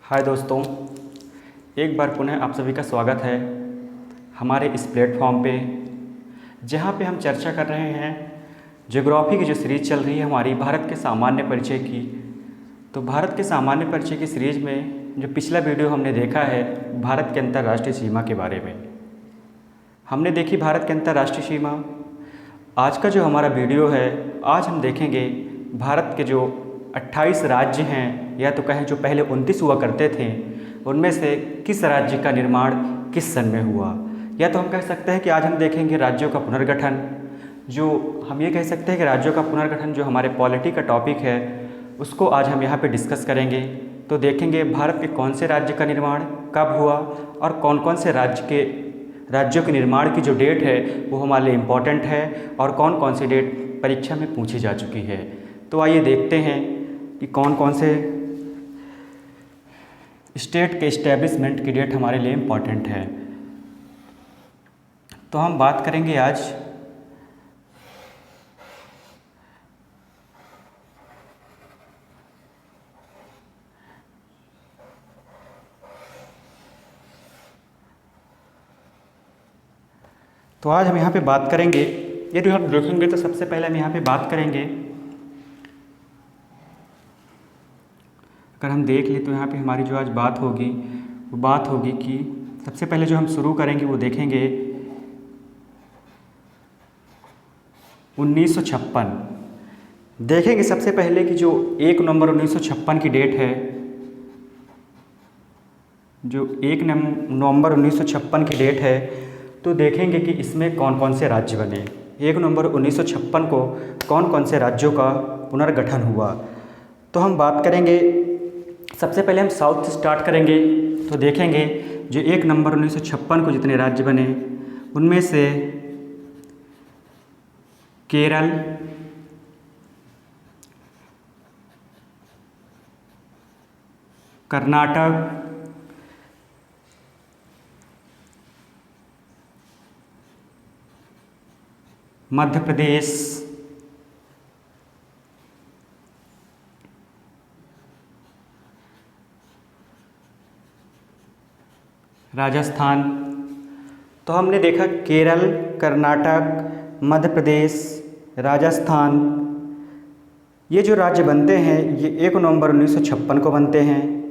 हाय दोस्तों, एक बार पुनः आप सभी का स्वागत है हमारे इस प्लेटफॉर्म पे, जहाँ पे हम चर्चा कर रहे हैं ज्योग्राफी की जो सीरीज़ चल रही है हमारी भारत के सामान्य परिचय की। तो भारत के सामान्य परिचय की सीरीज़ में जो पिछला वीडियो हमने देखा है भारत के अंतर्राष्ट्रीय सीमा के बारे में, हमने देखी भारत की अंतर्राष्ट्रीय सीमा। आज का जो हमारा वीडियो है, आज हम देखेंगे भारत के जो 28 राज्य हैं, या तो कहें जो पहले 29 हुआ करते थे, उनमें से किस राज्य का निर्माण किस सन में हुआ। या तो हम कह सकते हैं कि आज हम देखेंगे राज्यों का पुनर्गठन। जो हम ये कह सकते हैं कि राज्यों का पुनर्गठन जो हमारे पॉलिटी का टॉपिक है, उसको आज हम यहाँ पे डिस्कस करेंगे। तो देखेंगे भारत के कौन से राज्य का निर्माण कब हुआ और कौन कौन से राज्यों के निर्माण की जो डेट है वो हमारे लिए इम्पॉर्टेंट है और कौन कौन सी डेट परीक्षा में पूछी जा चुकी है। तो आइए देखते हैं कि कौन कौन से स्टेट के इस्टेब्लिशमेंट की डेट हमारे लिए इम्पॉर्टेंट है। तो हम बात करेंगे आज हम यहाँ पे बात करेंगे, यदि हम देखेंगे तो सबसे पहले हम यहाँ पे बात करेंगे, अगर हम देख लें तो यहाँ पे हमारी जो आज बात होगी वो बात होगी कि सबसे पहले जो हम शुरू करेंगे वो देखेंगे 1956। देखेंगे सबसे पहले कि जो 1 नवंबर 1956 की डेट है, जो 1 नवंबर 1956 की डेट है, तो देखेंगे कि इसमें कौन कौन से राज्य बने। 1 नवंबर 1956 को कौन कौन से राज्यों का पुनर्गठन हुआ। तो हम बात करेंगे, सबसे पहले हम साउथ से स्टार्ट करेंगे। तो देखेंगे जो 1 नवंबर 1956 को जितने राज्य बने, उनमें से केरल, कर्नाटक, मध्य प्रदेश, राजस्थान। तो हमने देखा केरल, कर्नाटक, मध्य प्रदेश, राजस्थान, ये जो राज्य बनते हैं ये 1 नवंबर 1956 को बनते हैं।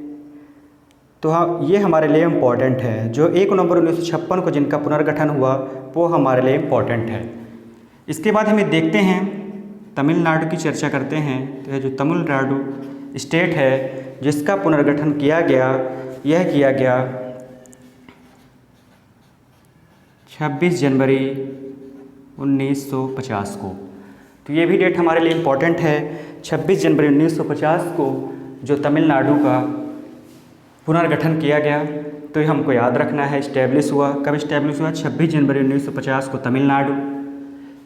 तो हाँ, ये हमारे लिए इम्पॉर्टेंट है। जो 1 नवंबर 1956 को जिनका पुनर्गठन हुआ वो हमारे लिए इम्पॉर्टेंट है। इसके बाद हमें देखते हैं तमिलनाडु की चर्चा करते हैं। तो यह जो तमिलनाडु स्टेट है जिसका पुनर्गठन किया गया, यह किया गया 26 जनवरी 1950 को। तो ये भी डेट हमारे लिए इम्पॉर्टेंट है। 26 जनवरी 1950 को जो तमिलनाडु का पुनर्गठन किया गया, तो ये हमको याद रखना है। इस्टेब्लिश हुआ, कब इस्टेब्लिश हुआ? 26 जनवरी 1950 को तमिलनाडु।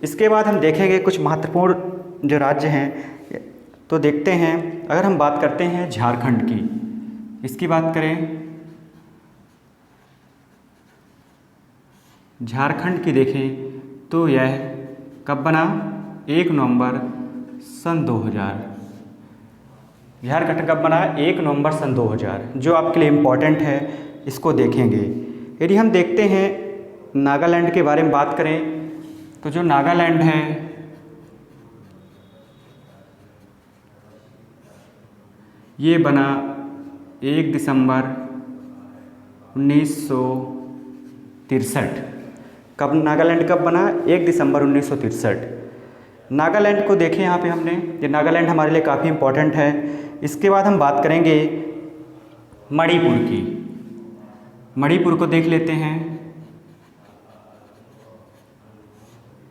इसके बाद हम देखेंगे कुछ महत्वपूर्ण जो राज्य हैं, तो देखते हैं। अगर हम बात करते हैं झारखंड की, इसकी बात करें, झारखंड की देखें तो यह कब बना? 1 नवंबर सन 2000। झारखंड कब बना? 1 नवंबर सन 2000, जो आपके लिए इम्पॉर्टेंट है, इसको देखेंगे। यदि हम देखते हैं नागालैंड के बारे में बात करें, तो जो नागालैंड है ये बना 1 दिसंबर 1963। कब नागालैंड कब बना? 1 दिसंबर 1963। नागालैंड को देखें यहाँ पे हमने, ये नागालैंड हमारे लिए काफ़ी इम्पोर्टेंट है। इसके बाद हम बात करेंगे मणिपुर की। मणिपुर को देख लेते हैं।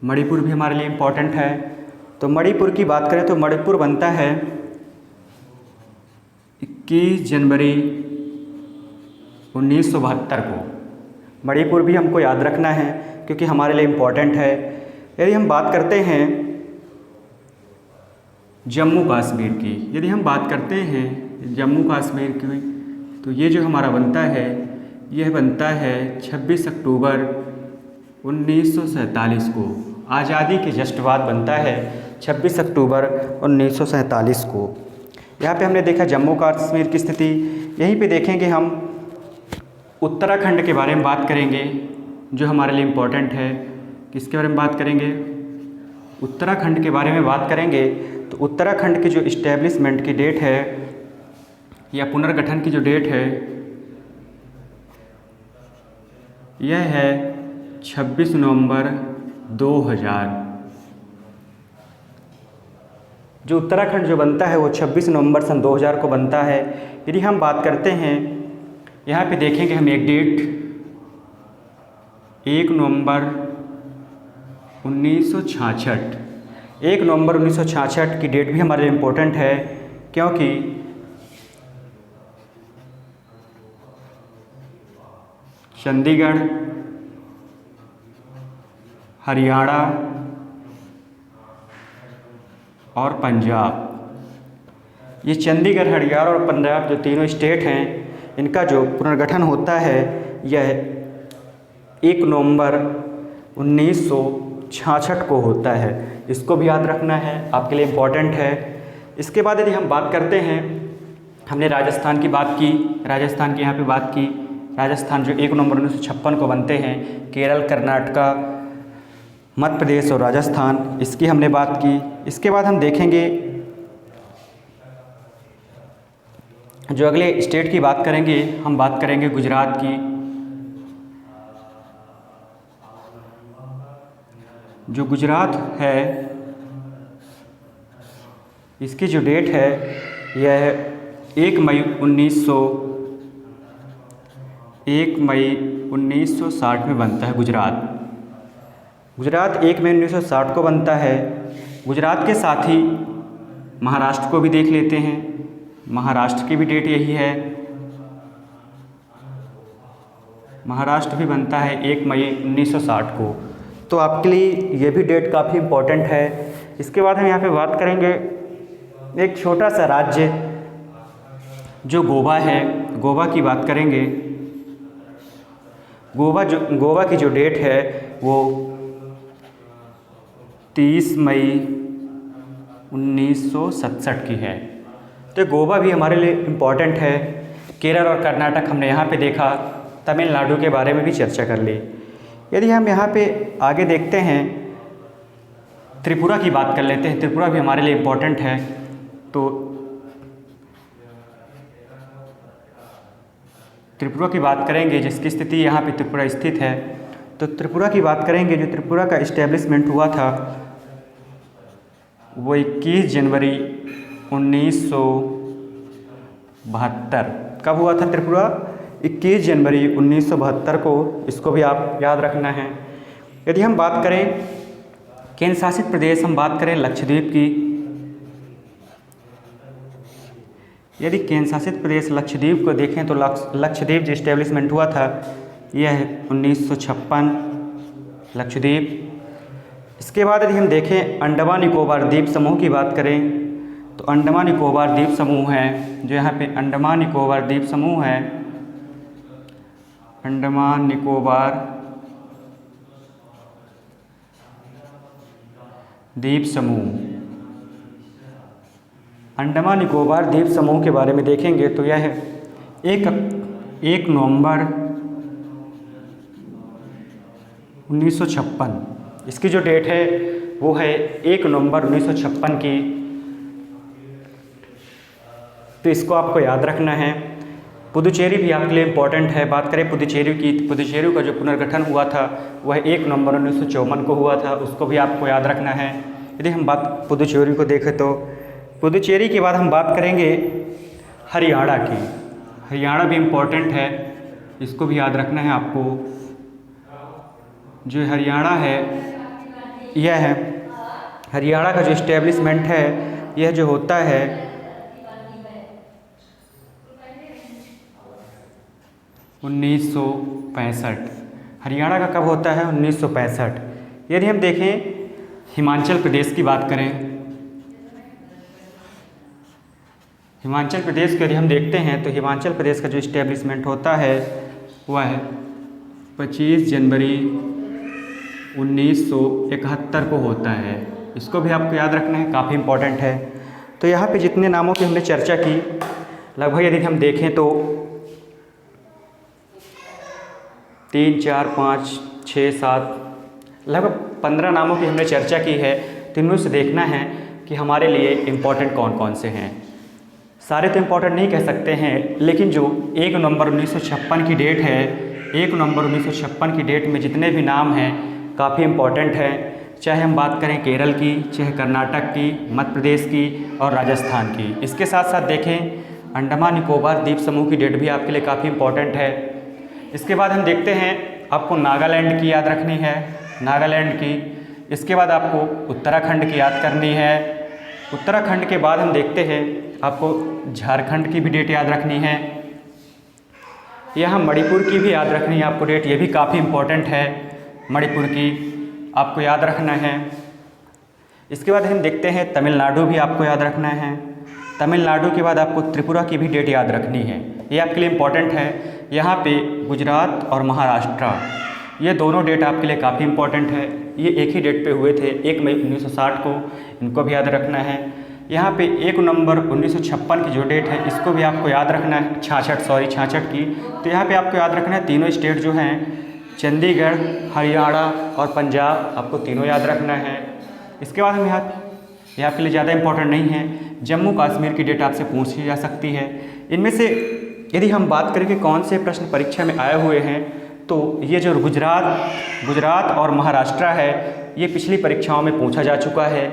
मणिपुर भी हमारे लिए इम्पोर्टेंट है। तो मणिपुर की बात करें तो मणिपुर बनता है 21 जनवरी 1972 को। मणिपुर भी हमको याद रखना है क्योंकि हमारे लिए इम्पॉर्टेंट है। यदि हम बात करते हैं जम्मू कश्मीर की, यदि हम बात करते हैं जम्मू कश्मीर की, तो ये जो हमारा बनता है, यह बनता है 26 अक्टूबर 1947 को। आज़ादी के जस्ट बाद बनता है 26 अक्टूबर 1947 को। यहाँ पे हमने देखा जम्मू कश्मीर की स्थिति। यहीं पे देखेंगे हम उत्तराखंड के बारे में बात करेंगे, जो हमारे लिए इम्पोर्टेंट है। किसके बारे में बात करेंगे? उत्तराखंड के बारे में बात करेंगे। तो उत्तराखंड की जो इस्टेब्लिशमेंट की डेट है या पुनर्गठन की जो डेट है यह है 26 नवंबर 2000। जो उत्तराखंड जो बनता है वो 26 नवंबर सन 2000 को बनता है। यदि हम बात करते हैं, यहाँ पे देखेंगे हम एक डेट 1 नवंबर 1966। 1 नवंबर 1966 की डेट भी हमारे लिए इम्पोर्टेंट है, क्योंकि चंडीगढ़, हरियाणा और पंजाब, ये चंडीगढ़, हरियाणा और पंजाब जो तीनों स्टेट हैं, इनका जो पुनर्गठन होता है यह 1 नवंबर 1966 को होता है। इसको भी याद रखना है, आपके लिए इम्पोर्टेंट है। इसके बाद यदि हम बात करते हैं, हमने राजस्थान की बात की, राजस्थान की यहाँ पे बात की। राजस्थान जो 1 नवंबर 1956 को बनते हैं। केरल, कर्नाटका, मध्य प्रदेश और राजस्थान, इसकी हमने बात की। इसके बाद हम देखेंगे जो अगले स्टेट की बात करेंगे, हम बात करेंगे गुजरात की। जो गुजरात है इसकी जो डेट है यह 1 मई 1960 में बनता है। गुजरात 1 मई 1960 को बनता है। गुजरात के साथ ही महाराष्ट्र को भी देख लेते हैं। महाराष्ट्र की भी डेट यही है। महाराष्ट्र भी बनता है 1 मई 1960 को। तो आपके लिए ये भी डेट काफ़ी इम्पोर्टेंट है। इसके बाद हम यहाँ पे बात करेंगे एक छोटा सा राज्य जो गोवा है, गोवा की बात करेंगे। गोवा की जो डेट है वो 30 मई 1967 की है। तो गोवा भी हमारे लिए इम्पॉर्टेंट है। केरल और कर्नाटक हमने यहाँ पे देखा। तमिलनाडु के बारे में भी चर्चा कर ली। यदि हम यहाँ पे आगे देखते हैं, त्रिपुरा की बात कर लेते हैं। त्रिपुरा भी हमारे लिए इम्पॉर्टेंट है। तो त्रिपुरा की बात करेंगे, जिसकी स्थिति यहाँ पे त्रिपुरा स्थित है। तो त्रिपुरा की बात करेंगे। जो त्रिपुरा का इस्टेब्लिशमेंट हुआ था वो 21 जनवरी 1972। कब हुआ था त्रिपुरा? 21 जनवरी 1972 को। इसको भी आप याद रखना है। यदि हम बात करें केंद्र शासित प्रदेश, हम बात करें लक्षद्वीप की। यदि केंद्र शासित प्रदेश लक्षद्वीप को देखें तो लक्षद्वीप जो इस्टेब्लिशमेंट हुआ था यह है 1956 लक्षद्वीप। इसके बाद यदि हम देखें अंडमान निकोबार द्वीप समूह की बात करें तो अंडमान निकोबार द्वीप समूह है, जो यहाँ पे अंडमान निकोबार द्वीप समूह है। अंडमान निकोबार द्वीप समूह, अंडमान निकोबार द्वीप समूह के बारे में देखेंगे तो यह 1 नवंबर 1956, इसकी जो डेट है वो है 1 नवंबर 1956 की। तो इसको आपको याद रखना है। पुदुचेरी भी आपके लिए इम्पोर्टेंट है। बात करें पुदुचेरी की, पुदुचेरी का जो पुनर्गठन हुआ था वह 1 नवंबर 1954 को हुआ था। उसको भी आपको याद रखना है। यदि हम बात पुदुचेरी को देखें तो पुदुचेरी के बाद हम बात करेंगे हरियाणा की। हरियाणा भी इम्पोर्टेंट है, इसको भी याद रखना है आपको। जो हरियाणा है यह है, हरियाणा का जो इस्टेब्लिशमेंट है यह जो होता है 1965। हरियाणा का कब होता है? 1965। यदि हम देखें हिमाचल प्रदेश की बात करें, हिमाचल प्रदेश को यदि हम देखते हैं तो हिमाचल प्रदेश का जो इस्टेब्लिशमेंट होता है वह है 25 जनवरी 1971 को होता है। इसको भी आपको याद रखना है, काफ़ी इम्पोर्टेंट है। तो यहाँ पे जितने नामों की हमने चर्चा की, लगभग यदि हम देखें तो 3, 4, 5, 6, 7 लगभग 15 नामों की हमने चर्चा की है। तो इनमें से देखना है कि हमारे लिए इम्पोर्टेंट कौन कौन से हैं। सारे तो इम्पोर्टेंट नहीं कह सकते हैं, लेकिन जो 1 नवंबर 1956 की डेट है, 1 नवंबर 1956 की डेट में जितने भी नाम हैं काफ़ी इम्पोर्टेंट है। चाहे हम बात करें केरल की, चाहे कर्नाटक की, मध्य प्रदेश की और राजस्थान की। इसके साथ साथ देखें अंडमान निकोबार द्वीप समूह की डेट भी आपके लिए काफ़ी इम्पोर्टेंट है। इसके बाद हम देखते हैं आपको नागालैंड की याद रखनी है, नागालैंड की। इसके बाद आपको उत्तराखंड की याद करनी है। उत्तराखंड के बाद हम देखते हैं आपको झारखंड की भी डेट याद रखनी है। यहाँ मणिपुर की भी याद रखनी है आपको डेट, ये भी काफ़ी इम्पोर्टेंट है। मणिपुर की आपको याद रखना है। इसके बाद हम देखते हैं तमिलनाडु भी आपको याद रखना है। तमिलनाडु के बाद आपको त्रिपुरा की भी डेट याद रखनी है, ये आपके लिए इम्पोर्टेंट है। यहाँ पे गुजरात और महाराष्ट्र, ये दोनों डेट आपके लिए काफ़ी इम्पोर्टेंट है। ये एक ही डेट पे हुए थे, 1 मई 1960 को, इनको भी याद रखना है। यहाँ पे 1 नवंबर 1956 की जो डेट है, इसको भी आपको याद रखना है। 66 की। तो यहाँ पे आपको याद रखना है तीनों स्टेट जो हैं, चंडीगढ़, हरियाणा और पंजाब, आपको तीनों याद रखना है। इसके बाद हम ये आपके लिए ज़्यादा इम्पोर्टेंट नहीं है। जम्मू कश्मीर की डेट आपसे पूछी जा सकती है। इनमें से यदि हम बात करें कि कौन से प्रश्न परीक्षा में आए हुए हैं, तो ये जो गुजरात और महाराष्ट्र है, ये पिछली परीक्षाओं में पूछा जा चुका है।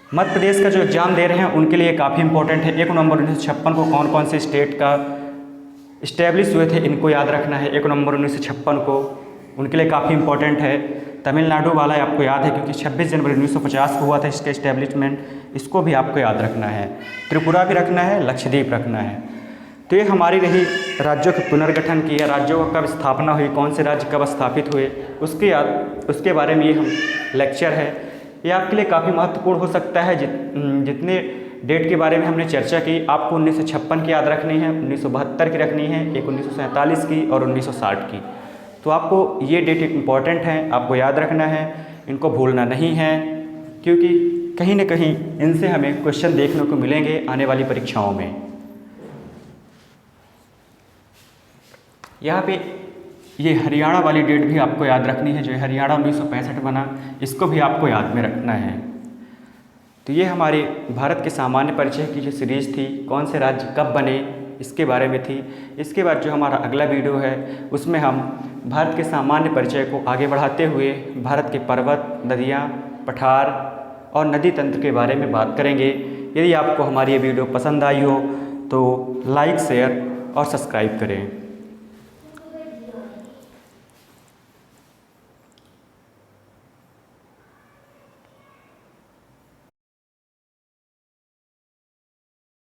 मध्य प्रदेश का जो एग्ज़ाम दे रहे हैं उनके लिए काफ़ी इंपॉर्टेंट है। 1 नवंबर 1956 को कौन कौन से स्टेट का इस्टेब्लिश हुए थे, इनको याद रखना है। 1 नवंबर 1956 को उनके लिए काफ़ी इंपॉर्टेंट है। तमिलनाडु वाला आपको याद है क्योंकि 26 जनवरी 1950 को हुआ था इसका इस्टेब्लिशमेंट, इसको भी आपको याद रखना है। त्रिपुरा भी रखना है, लक्षद्वीप रखना है। तो ये हमारी रही राज्यों के पुनर्गठन की, या राज्यों का कब स्थापना हुई, कौन से राज्य कब स्थापित हुए, उसके बारे में ये हम लेक्चर है। ये आपके लिए काफ़ी महत्वपूर्ण हो सकता है। जितने डेट के बारे में हमने चर्चा की, आपको 1956 की याद रखनी है, 1972 की रखनी है, एक 1947 की और 1960 की। तो आपको ये डेट इम्पॉर्टेंट है, आपको याद रखना है, इनको भूलना नहीं है, क्योंकि कहीं न कहीं इनसे हमें क्वेश्चन देखने को मिलेंगे आने वाली परीक्षाओं में। यहाँ पे ये हरियाणा वाली डेट भी आपको याद रखनी है, जो हरियाणा 1965 बना, इसको भी आपको याद में रखना है। तो ये हमारे भारत के सामान्य परिचय की जो सीरीज़ थी, कौन से राज्य कब बने, इसके बारे में थी। इसके बाद जो हमारा अगला वीडियो है, उसमें हम भारत के सामान्य परिचय को आगे बढ़ाते हुए भारत के पर्वत, नदियाँ, पठार और नदी तंत्र के बारे में बात करेंगे। यदि आपको हमारी ये वीडियो पसंद आई हो तो लाइक, शेयर और सब्सक्राइब करें।